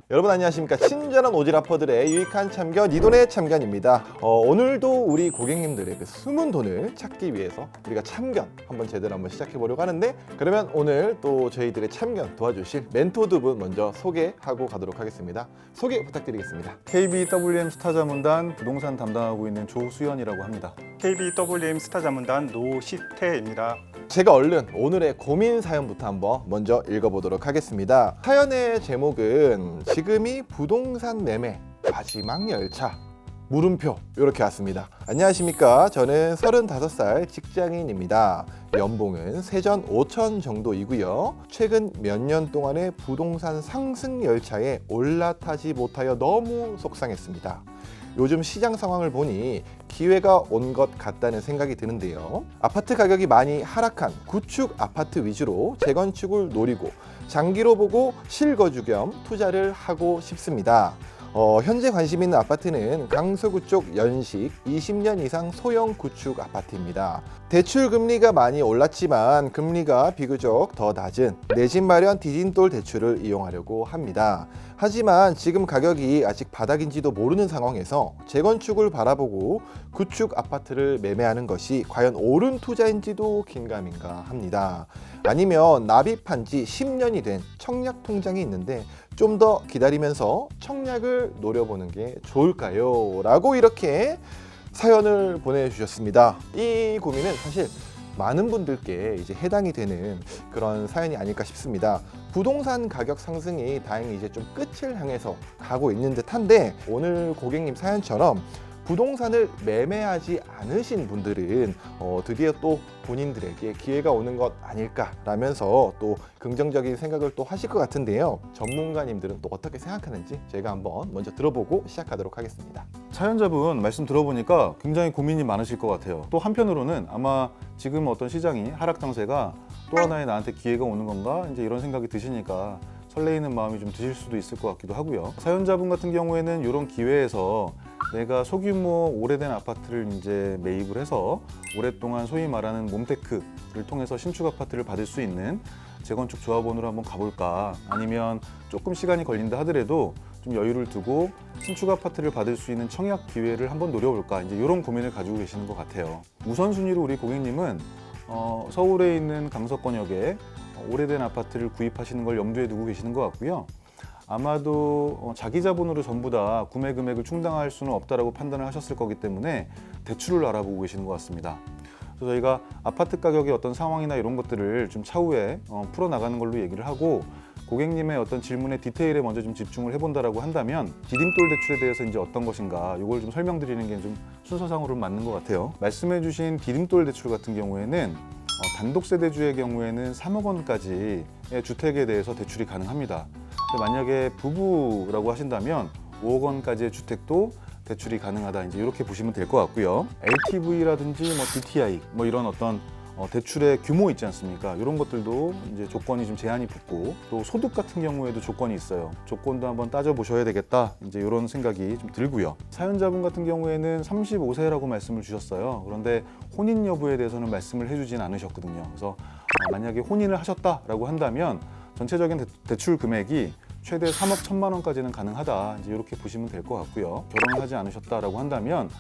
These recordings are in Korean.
여러분 안녕하십니까. 친절한 오지라퍼들의 유익한 참견 이돈의 참견입니다. 오늘도 우리 고객님들의 그 숨은 돈을 찾기 위해서 우리가 참견 제대로 한번 시작해 보려고 하는데, 그러면 오늘 또 저희들의 참견 도와주실 멘토 두 분 먼저 소개하고 가도록 하겠습니다. 소개 부탁드리겠습니다. KBWM 스타자문단 부동산 담당하고 있는 조수연이라고 합니다. KBWM 스타자문단 노시태입니다. 제가 얼른 오늘의 고민 사연부터 한번 먼저 읽어보도록 하겠습니다. 사연의 제목은 지금이 부동산 매매 마지막 열차 물음표 이렇게 왔습니다. 안녕하십니까. 저는 35살 직장인입니다. 연봉은 세전 5천 정도이고요. 최근 몇 년 동안의 부동산 상승 열차에 올라타지 못하여 너무 속상했습니다. 요즘 시장 상황을 보니 기회가 온 것 같다는 생각이 드는데요. 아파트 가격이 많이 하락한 구축 아파트 위주로 재건축을 노리고 장기로 보고 실거주 겸 투자를 하고 싶습니다. 현재 관심 있는 아파트는 강서구 쪽 연식 20년 이상 소형 구축 아파트입니다. 대출 금리가 많이 올랐지만 금리가 비교적 더 낮은 내 집 마련 디딤돌 대출을 이용하려고 합니다. 하지만 지금 가격이 아직 바닥인지도 모르는 상황에서 재건축을 바라보고 구축 아파트를 매매하는 것이 과연 옳은 투자인지도 긴가민가 합니다. 아니면 납입한 지 10년이 된 청약 통장이 있는데 좀 더 기다리면서 청약을 노려보는 게 좋을까요? 라고 이렇게 사연을 보내주셨습니다. 이 고민은 사실 많은 분들께 이제 해당이 되는 그런 사연이 아닐까 싶습니다. 부동산 가격 상승이 다행히 이제 좀 끝을 향해서 가고 있는 듯한데, 오늘 고객님 사연처럼 부동산을 매매하지 않으신 분들은 드디어 또 본인들에게 기회가 오는 것 아닐까라면서 또 긍정적인 생각을 또 하실 것 같은데요. 전문가님들은 또 어떻게 생각하는지 제가 한번 먼저 들어보고 시작하도록 하겠습니다. 사연자분 말씀 들어보니까 굉장히 고민이 많으실 것 같아요. 또 한편으로는 아마 지금 어떤 시장이 하락 장세가 또 하나의 나한테 기회가 오는 건가 이제 이런 생각이 드시니까 설레이는 마음이 좀 드실 수도 있을 것 같기도 하고요. 사연자분 같은 경우에는 이런 기회에서 내가 소규모 오래된 아파트를 이제 매입을 해서 오랫동안 소위 말하는 몬테크를 통해서 신축 아파트를 받을 수 있는 재건축 조합원으로 한번 가볼까, 아니면 조금 시간이 걸린다 하더라도 좀 여유를 두고 신축 아파트를 받을 수 있는 청약 기회를 한번 노려볼까, 이제 이런 고민을 가지고 계시는 것 같아요. 우선순위로 우리 고객님은 서울에 있는 강서권역에 오래된 아파트를 구입하시는 걸 염두에 두고 계시는 것 같고요. 아마도 자기 자본으로 전부 다 구매 금액을 충당할 수는 없다라고 판단을 하셨을 거기 때문에 대출을 알아보고 계시는 것 같습니다. 그래서 저희가 아파트 가격의 어떤 상황이나 이런 것들을 좀 차후에 풀어나가는 걸로 얘기를 하고, 고객님의 어떤 질문의 디테일에 먼저 좀 집중을 해본다라고 한다면 디딤돌 대출에 대해서 이제 어떤 것인가 이걸 좀 설명드리는 게 좀 순서상으로 맞는 것 같아요. 말씀해주신 디딤돌 대출 같은 경우에는 단독세대주의 경우에는 3억 원까지의 주택에 대해서 대출이 가능합니다. 만약에 부부라고 하신다면 5억 원까지의 주택도 대출이 가능하다, 이제 이렇게 보시면 될 것 같고요. LTV라든지 DTI 이런 어떤 대출의 규모 있지 않습니까? 이런 것들도 이제 조건이 좀 제한이 붙고, 또 소득 같은 경우에도 조건이 있어요. 조건도 한번 따져보셔야 되겠다, 이제 이런 생각이 좀 들고요. 사연자분 같은 경우에는 35세라고 말씀을 주셨어요. 그런데 혼인 여부에 대해서는 말씀을 해주진 않으셨거든요. 그래서 만약에 혼인을 하셨다라고 한다면 전체적인 대출 금액이 최대 3억 1천만 원까지는 가능하다, 이제 이렇게 보시면 될 것 같고요. 결혼을 하지 않으셨다라고 한다면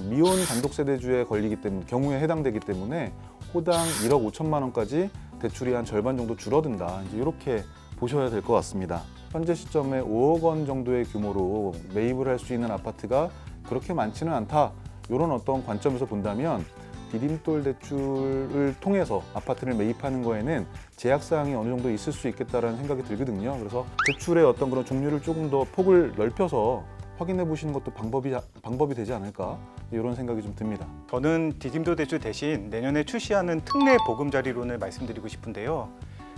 미혼 단독세대주에 걸리기 때문에 경우에 해당되기 때문에 호당 1억 5천만 원까지 대출이 한 절반 정도 줄어든다, 이제 이렇게 보셔야 될 것 같습니다. 현재 시점에 5억 원 정도의 규모로 매입을 할 수 있는 아파트가 그렇게 많지는 않다, 이런 어떤 관점에서 본다면 디딤돌 대출을 통해서 아파트를 매입하는 거에는 제약사항이 어느 정도 있을 수 있겠다라는 생각이 들거든요. 그래서 대출의 어떤 그런 종류를 조금 더 폭을 넓혀서 확인해 보시는 것도 방법이 되지 않을까, 이런 생각이 좀 듭니다. 저는 디딤돌 대출 대신 내년에 출시하는 특례 보금자리론을 말씀드리고 싶은데요.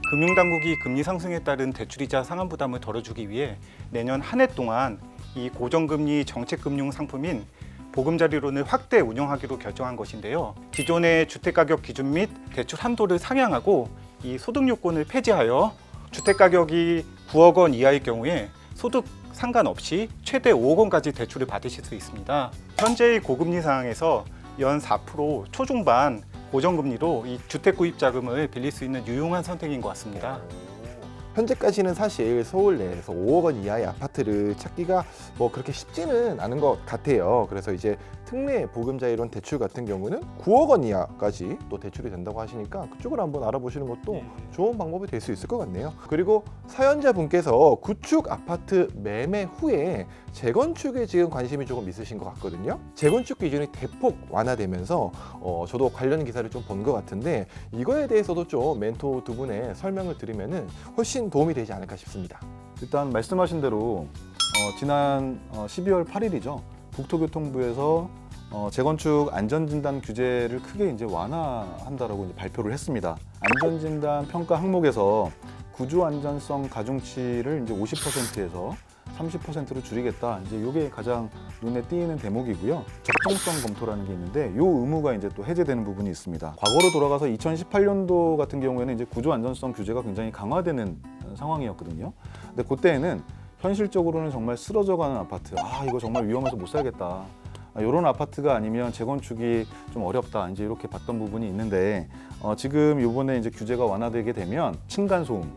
금융당국이 금리 상승에 따른 대출이자 상환 부담을 덜어주기 위해 내년 한 해 동안 이 고정금리 정책금융 상품인 보금자리론을 확대 운영하기로 결정한 것인데요. 기존의 주택가격 기준 및 대출 한도를 상향하고 이 소득 요건을 폐지하여 주택가격이 9억 원 이하일 경우에 소득 상관없이 최대 5억 원까지 대출을 받으실 수 있습니다. 현재의 고금리 상황에서 연 4% 초중반 고정금리로 이 주택 구입 자금을 빌릴 수 있는 유용한 선택인 것 같습니다. 현재까지는 사실 서울 내에서 5억 원 이하의 아파트를 찾기가 뭐 그렇게 쉽지는 않은 것 같아요. 그래서 이제 특례 보금자 이론 대출 같은 경우는 9억 원 이하까지 또 대출이 된다고 하시니까 그쪽을 한번 알아보시는 것도 좋은 방법이 될 수 있을 것 같네요. 그리고 사연자분께서 구축 아파트 매매 후에 재건축에 지금 관심이 조금 있으신 것 같거든요. 재건축 기준이 대폭 완화되면서 저도 관련 기사를 좀 본 것 같은데 이거에 대해서도 좀 멘토 두 분의 설명을 드리면은 훨씬 도움이 되지 않을까 싶습니다. 일단 말씀하신 대로 지난 12월 8일이죠. 국토교통부에서 재건축 안전진단 규제를 크게 이제 완화한다라고 이제 발표를 했습니다. 안전진단 평가 항목에서 구조 안전성 가중치를 이제 50%에서 30%로 줄이겠다. 이제 이게 가장 눈에 띄는 대목이고요. 적정성 검토라는 게 있는데 이 의무가 이제 또 해제되는 부분이 있습니다. 과거로 돌아가서 2018년도 같은 경우에는 이제 구조 안전성 규제가 굉장히 강화되는 상황이었거든요. 근데 그때에는 현실적으로는 정말 쓰러져가는 아파트, 이거 정말 위험해서 못 살겠다. 이런 아파트가 아니면 재건축이 좀 어렵다. 이제 이렇게 봤던 부분이 있는데 지금 이번에 이제 규제가 완화되게 되면 층간 소음,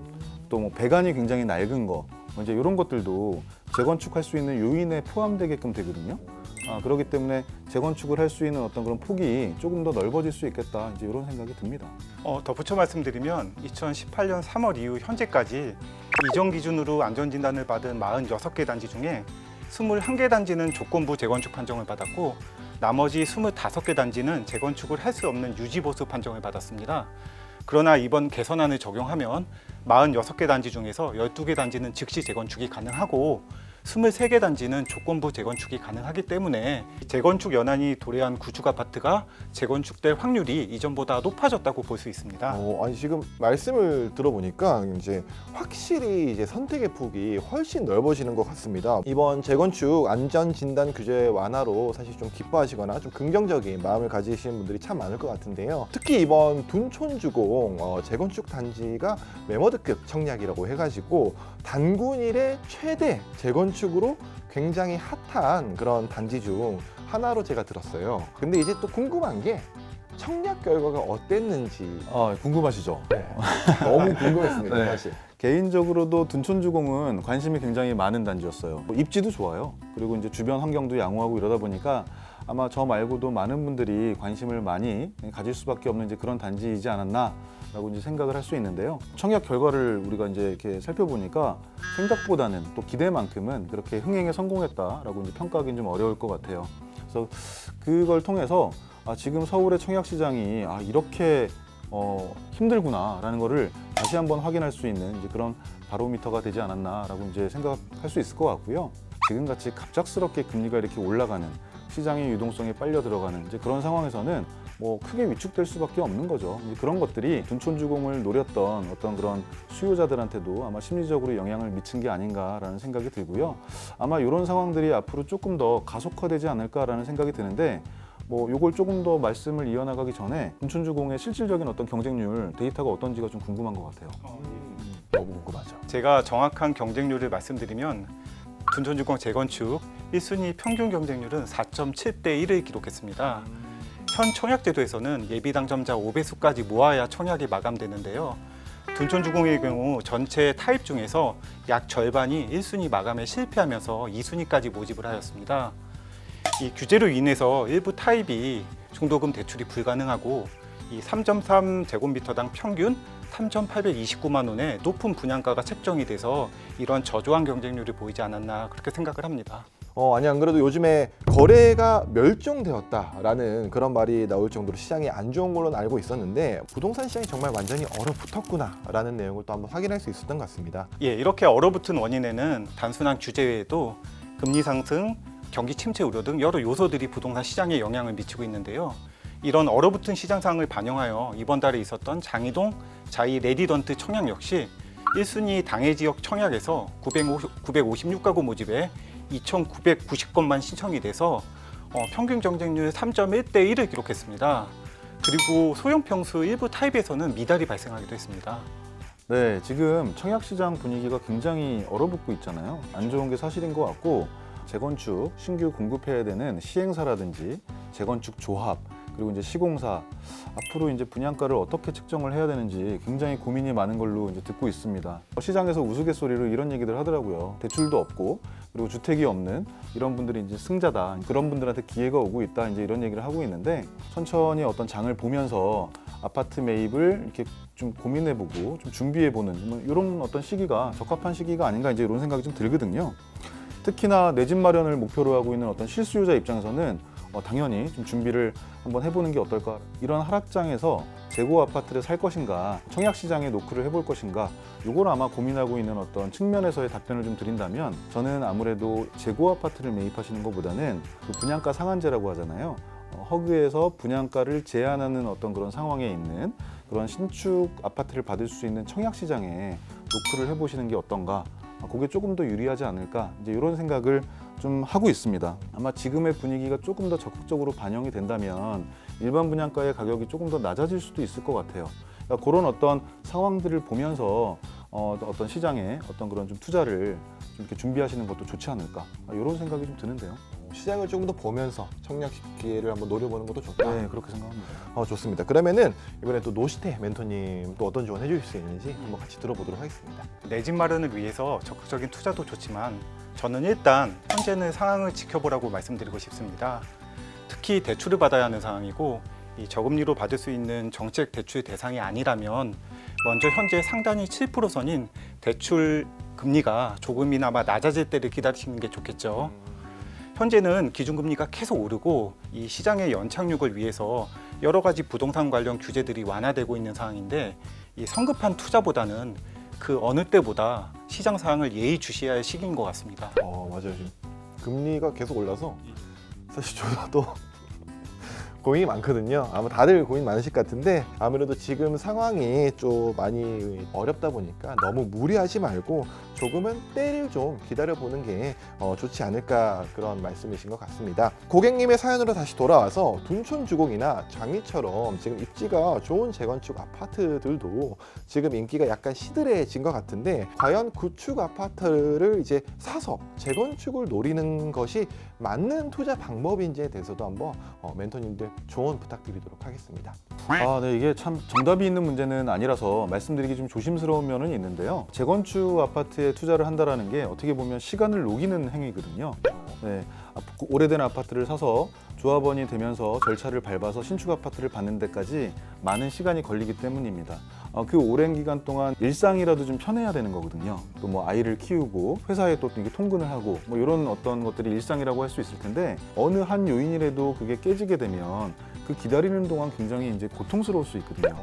또 뭐 배관이 굉장히 낡은 거, 이제 이런 것들도 재건축할 수 있는 요인에 포함되게끔 되거든요. 그렇기 때문에 재건축을 할 수 있는 어떤 그런 폭이 조금 더 넓어질 수 있겠다. 이제 이런 생각이 듭니다. 덧붙여 말씀드리면 2018년 3월 이후 현재까지 이전 기준으로 안전진단을 받은 46개 단지 중에 21개 단지는 조건부 재건축 판정을 받았고 나머지 25개 단지는 재건축을 할 수 없는 유지보수 판정을 받았습니다. 그러나 이번 개선안을 적용하면 46개 단지 중에서 12개 단지는 즉시 재건축이 가능하고 23개 단지는 조건부 재건축이 가능하기 때문에 재건축 연한이 도래한 구축 아파트가 재건축될 확률이 이전보다 높아졌다고 볼 수 있습니다. 아니 지금 말씀을 들어보니까 이제 확실히 이제 선택의 폭이 훨씬 넓어지는 것 같습니다. 이번 재건축 안전 진단 규제 완화로 사실 좀 기뻐하시거나 좀 긍정적인 마음을 가지시는 분들이 참 많을 것 같은데요. 특히 이번 둔촌주공 재건축 단지가 메모드급 청약이라고 해가지고 단군일의 최대 재건축으로 굉장히 핫한 그런 단지 중 하나로 제가 들었어요. 근데 이제 또 궁금한 게 청약 결과가 어땠는지 궁금하시죠? 너무 궁금했습니다. 네. 사실. 개인적으로도 둔촌주공은 관심이 굉장히 많은 단지였어요. 입지도 좋아요. 그리고 이제 주변 환경도 양호하고 이러다 보니까 아마 저 말고도 많은 분들이 관심을 많이 가질 수밖에 없는 이제 그런 단지이지 않았나라고 이제 생각을 할 수 있는데요. 청약 결과를 우리가 이제 이렇게 살펴보니까 생각보다는 또 기대만큼은 그렇게 흥행에 성공했다라고 이제 평가하기는 좀 어려울 것 같아요. 그래서 그걸 통해서 지금 서울의 청약 시장이 이렇게 힘들구나라는 거를 다시 한번 확인할 수 있는 이제 그런 바로미터가 되지 않았나라고 이제 생각할 수 있을 것 같고요. 지금같이 갑작스럽게 금리가 이렇게 올라가는 시장의 유동성이 빨려 들어가는 이제 그런 상황에서는 뭐 크게 위축될 수밖에 없는 거죠. 이제 그런 것들이 둔촌주공을 노렸던 어떤 그런 수요자들한테도 아마 심리적으로 영향을 미친 게 아닌가라는 생각이 들고요. 아마 이런 상황들이 앞으로 조금 더 가속화되지 않을까라는 생각이 드는데 뭐 요걸 조금 더 말씀을 이어나가기 전에 둔촌주공의 실질적인 어떤 경쟁률 데이터가 어떤지가 좀 궁금한 것 같아요. 너무 궁금하죠. 제가 정확한 경쟁률을 말씀드리면 둔촌주공 재건축 1순위 평균 경쟁률은 4.7대 1을 기록했습니다. 현 청약제도에서는 예비 당첨자 5배수까지 모아야 청약이 마감되는데요. 둔촌주공의 경우 전체 타입 중에서 약 절반이 1순위 마감에 실패하면서 2순위까지 모집을 하였습니다. 이 규제로 인해서 일부 타입이 중도금 대출이 불가능하고 이 3.3제곱미터당 평균 3,829만 원의 높은 분양가가 책정이 돼서 이런 저조한 경쟁률을 보이지 않았나 그렇게 생각을 합니다. 아니 안 그래도 요즘에 거래가 멸종되었다라는 그런 말이 나올 정도로 시장이 안 좋은 걸로는 알고 있었는데 부동산 시장이 정말 완전히 얼어붙었구나라는 내용을 또 한번 확인할 수 있었던 것 같습니다. 이렇게 얼어붙은 원인에는 단순한 규제 외에도 금리 상승, 경기 침체 우려 등 여러 요소들이 부동산 시장에 영향을 미치고 있는데요. 이런 얼어붙은 시장 상황을 반영하여 이번 달에 있었던 장이동 자이 레디던트 청약 역시 1순위 당해 지역 청약에서 956가구 모집에 2,990건만 신청이 돼서 평균 경쟁률 3.1대 1을 기록했습니다. 그리고 소형 평수 일부 타입에서는 미달이 발생하기도 했습니다. 네, 지금 청약 시장 분위기가 굉장히 얼어붙고 있잖아요. 안 좋은 게 사실인 것 같고 재건축 신규 공급해야 되는 시행사라든지 재건축 조합 그리고 이제 시공사 앞으로 이제 분양가를 어떻게 책정을 해야 되는지 굉장히 고민이 많은 걸로 이제 듣고 있습니다. 시장에서 우스갯소리로 이런 얘기들 하더라고요. 대출도 없고 그리고 주택이 없는 이런 분들이 이제 승자다. 그런 분들한테 기회가 오고 있다. 이제 이런 얘기를 하고 있는데 천천히 어떤 장을 보면서 아파트 매입을 이렇게 좀 고민해보고 좀 준비해보는 뭐 이런 어떤 시기가 적합한 시기가 아닌가 이제 이런 생각이 좀 들거든요. 특히나 내 집 마련을 목표로 하고 있는 어떤 실수요자 입장에서는 당연히 좀 준비를 한번 해보는 게 어떨까. 이런 하락장에서 재고 아파트를 살 것인가, 청약시장에 노크를 해볼 것인가, 이걸 아마 고민하고 있는 어떤 측면에서의 답변을 좀 드린다면 저는 아무래도 재고 아파트를 매입하시는 것보다는 그 분양가 상한제라고 하잖아요. 허그에서 분양가를 제한하는 어떤 그런 상황에 있는 그런 신축 아파트를 받을 수 있는 청약시장에 노크를 해보시는 게 어떤가. 그게 조금 더 유리하지 않을까 이제 이런 생각을 좀 하고 있습니다. 아마 지금의 분위기가 조금 더 적극적으로 반영이 된다면 일반 분양가의 가격이 조금 더 낮아질 수도 있을 것 같아요. 그러니까 그런 어떤 상황들을 보면서 어떤 시장에 어떤 그런 좀 투자를 좀 이렇게 준비하시는 것도 좋지 않을까 이런 생각이 좀 드는데요. 시장을 조금 더 보면서 청약 기회를 한번 노려보는 것도 좋다. 네, 그렇게 생각합니다. 좋습니다. 그러면은 이번에 또 노시태 멘토님 또 어떤 조언 해주실 수 있는지 한번 같이 들어보도록 하겠습니다. 내 집 마련을 위해서 적극적인 투자도 좋지만 저는 일단 현재는 상황을 지켜보라고 말씀드리고 싶습니다. 특히 대출을 받아야 하는 상황이고 이 저금리로 받을 수 있는 정책 대출 대상이 아니라면 먼저 현재 상단이 7%선인 대출 금리가 조금이나마 낮아질 때를 기다리시는 게 좋겠죠. 현재는 기준금리가 계속 오르고 이 시장의 연착륙을 위해서 여러 가지 부동산 관련 규제들이 완화되고 있는 상황인데 이 성급한 투자보다는 그 어느 때보다 시장 상황을 예의주시해야 할 시기인 것 같습니다. 맞아요. 지금 금리가 계속 올라서 사실 저도 고민이 많거든요. 아마 다들 고민 많으실 것 같은데 아무래도 지금 상황이 좀 많이 어렵다 보니까 너무 무리하지 말고 조금은 때를 좀 기다려보는 게 좋지 않을까 그런 말씀이신 것 같습니다. 고객님의 사연으로 다시 돌아와서 둔촌주공이나 장위처럼 지금 입지가 좋은 재건축 아파트들도 지금 인기가 약간 시들해진 것 같은데 과연 구축 아파트를 이제 사서 재건축을 노리는 것이 맞는 투자 방법인지에 대해서도 한번 멘토님들 조언 부탁드리도록 하겠습니다. 네, 이게 참 정답이 있는 문제는 아니라서 말씀드리기 좀 조심스러운 면은 있는데요. 재건축 아파트에 투자를 한다라는 게 어떻게 보면 시간을 녹이는 행위거든요. 네, 오래된 아파트를 사서 조합원이 되면서 절차를 밟아서 신축 아파트를 받는 데까지 많은 시간이 걸리기 때문입니다. 그 오랜 기간 동안 일상이라도 좀 편해야 되는 거거든요. 또 뭐 아이를 키우고 회사에 또 이게 통근을 하고 뭐 이런 어떤 것들이 일상이라고 할 수 있을 텐데 어느 한 요인이라도 그게 깨지게 되면 그 기다리는 동안 굉장히 이제 고통스러울 수 있거든요.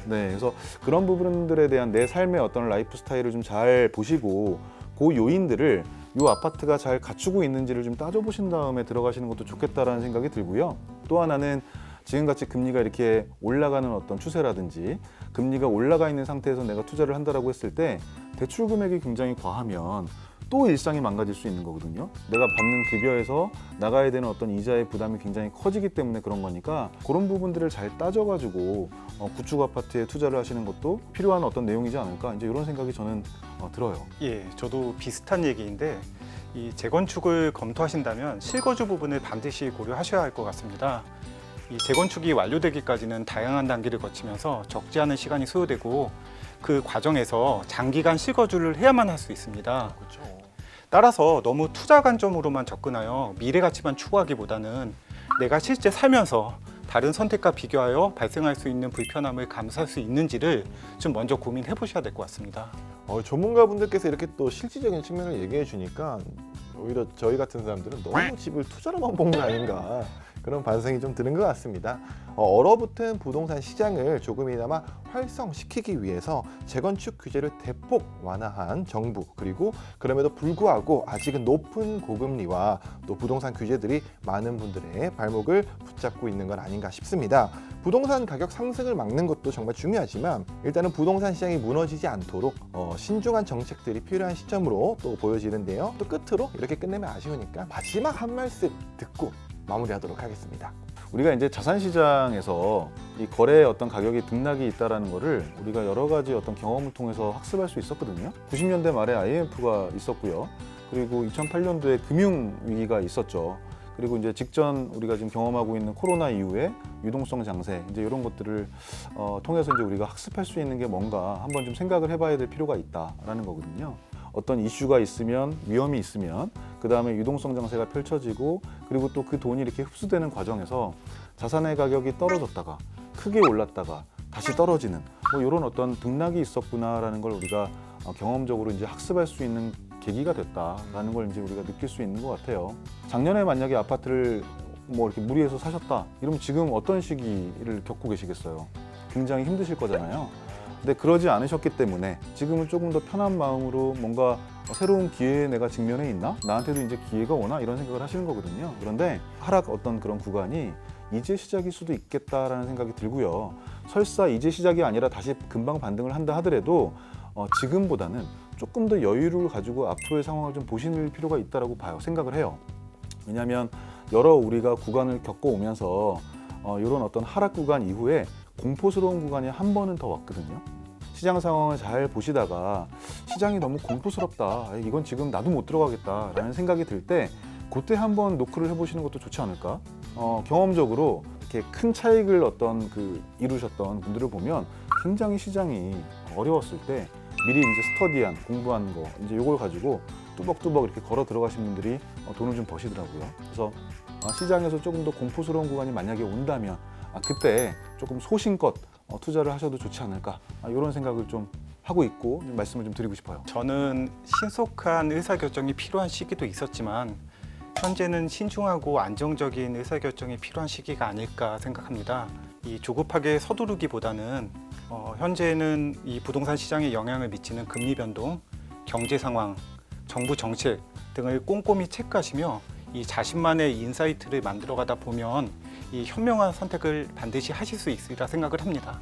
네, 그래서 그런 부분들에 대한 내 삶의 어떤 라이프 스타일을 좀 잘 보시고 그 요인들을 이 아파트가 잘 갖추고 있는지를 좀 따져보신 다음에 들어가시는 것도 좋겠다라는 생각이 들고요. 또 하나는 지금같이 금리가 이렇게 올라가는 어떤 추세라든지 금리가 올라가 있는 상태에서 내가 투자를 한다라고 했을 때 대출 금액이 굉장히 과하면 또 일상이 망가질 수 있는 거거든요. 내가 받는 급여에서 나가야 되는 어떤 이자의 부담이 굉장히 커지기 때문에 그런 거니까 그런 부분들을 잘 따져가지고 구축 아파트에 투자를 하시는 것도 필요한 어떤 내용이지 않을까 이제 이런 생각이 저는 들어요. 예, 저도 비슷한 얘기인데 이 재건축을 검토하신다면 실거주 부분을 반드시 고려하셔야 할 것 같습니다. 이 재건축이 완료되기까지는 다양한 단계를 거치면서 적지 않은 시간이 소요되고 그 과정에서 장기간 실거주를 해야만 할 수 있습니다. 그렇죠. 따라서 너무 투자 관점으로만 접근하여 미래 가치만 추구하기보다는 내가 실제 살면서 다른 선택과 비교하여 발생할 수 있는 불편함을 감수할 수 있는지를 좀 먼저 고민해 보셔야 될 것 같습니다. 전문가분들께서 이렇게 또 실질적인 측면을 얘기해 주니까 오히려 저희 같은 사람들은 너무 집을 투자로만 본 거 아닌가 그런 반성이 좀 드는 것 같습니다. 얼어붙은 부동산 시장을 조금이나마 활성시키기 위해서 재건축 규제를 대폭 완화한 정부 그리고 그럼에도 불구하고 아직은 높은 고금리와 또 부동산 규제들이 많은 분들의 발목을 붙잡고 있는 건 아닌가 싶습니다. 부동산 가격 상승을 막는 것도 정말 중요하지만 일단은 부동산 시장이 무너지지 않도록 신중한 정책들이 필요한 시점으로 또 보여지는데요. 또 끝으로 이렇게 끝내면 아쉬우니까 마지막 한 말씀 듣고 마무리하도록 하겠습니다. 우리가 이제 자산 시장에서 이 거래의 어떤 가격이 등락이 있다라는 거를 우리가 여러 가지 어떤 경험을 통해서 학습할 수 있었거든요. 90년대 말에 IMF가 있었고요. 그리고 2008년도에 금융 위기가 있었죠. 그리고 이제 직전 우리가 지금 경험하고 있는 코로나 이후에 유동성 장세 이제 이런 것들을 통해서 이제 우리가 학습할 수 있는 게 뭔가 한번 좀 생각을 해봐야 될 필요가 있다라는 거거든요. 어떤 이슈가 있으면 위험이 있으면 그 다음에 유동성 장세가 펼쳐지고 그리고 또 그 돈이 이렇게 흡수되는 과정에서 자산의 가격이 떨어졌다가 크게 올랐다가 다시 떨어지는 뭐 이런 어떤 등락이 있었구나라는 걸 우리가 경험적으로 이제 학습할 수 있는 계기가 됐다라는 걸 이제 우리가 느낄 수 있는 것 같아요. 작년에 만약에 아파트를 뭐 이렇게 무리해서 사셨다 이러면 지금 어떤 시기를 겪고 계시겠어요? 굉장히 힘드실 거잖아요. 근데 그러지 않으셨기 때문에 지금은 조금 더 편한 마음으로 뭔가 새로운 기회에 내가 직면해 있나? 나한테도 이제 기회가 오나? 이런 생각을 하시는 거거든요. 그런데 하락 어떤 그런 구간이 이제 시작일 수도 있겠다라는 생각이 들고요. 설사 이제 시작이 아니라 다시 금방 반등을 한다 하더라도 지금보다는 조금 더 여유를 가지고 앞으로의 상황을 좀 보실 필요가 있다라고 봐요. 생각을 해요. 왜냐하면 여러 우리가 구간을 겪어오면서 이런 어떤 하락 구간 이후에 공포스러운 구간이 한 번은 더 왔거든요. 시장 상황을 잘 보시다가 시장이 너무 공포스럽다. 이건 지금 나도 못 들어가겠다라는 생각이 들 때 그때 한번 노크를 해보시는 것도 좋지 않을까? 경험적으로 이렇게 큰 차익을 이루셨던 분들을 보면 굉장히 시장이 어려웠을 때 미리 이제 스터디한 공부한 거 이제 이걸 가지고 뚜벅뚜벅 이렇게 걸어 들어가신 분들이 돈을 좀 버시더라고요. 그래서 시장에서 조금 더 공포스러운 구간이 만약에 온다면 그때 조금 소신껏 투자를 하셔도 좋지 않을까 이런 생각을 좀 하고 있고 말씀을 좀 드리고 싶어요. 저는 신속한 의사결정이 필요한 시기도 있었지만 현재는 신중하고 안정적인 의사결정이 필요한 시기가 아닐까 생각합니다. 이 조급하게 서두르기보다는 현재는 이 부동산 시장에 영향을 미치는 금리 변동, 경제 상황, 정부 정책 등을 꼼꼼히 체크하시며 이 자신만의 인사이트를 만들어가다 보면 이 현명한 선택을 반드시 하실 수 있으리라 생각을 합니다.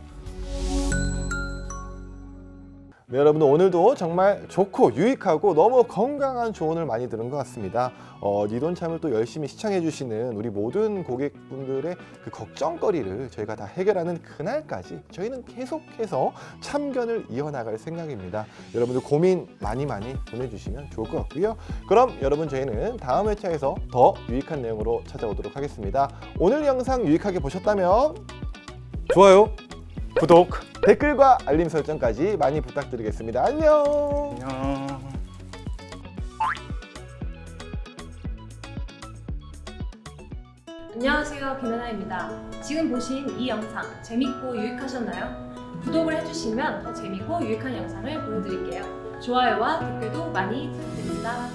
네, 여러분들 오늘도 정말 좋고 유익하고 너무 건강한 조언을 많이 들은 것 같습니다. 니돈참을 또 열심히 시청해주시는 우리 모든 고객분들의 그 걱정거리를 저희가 다 해결하는 그날까지 저희는 계속해서 참견을 이어나갈 생각입니다. 여러분들 고민 많이 보내주시면 좋을 것 같고요. 그럼 여러분 저희는 다음 회차에서 더 유익한 내용으로 찾아오도록 하겠습니다. 오늘 영상 유익하게 보셨다면 좋아요. 구독, 댓글과 알림 설정까지 많이 부탁드리겠습니다. 안녕. 안녕. 안녕하세요, 김연아입니다. 지금 보신 이 영상 재밌고 유익하셨나요? 구독을 해주시면 더 재밌고 유익한 영상을 보여드릴게요. 좋아요와 댓글도 많이 부탁드립니다.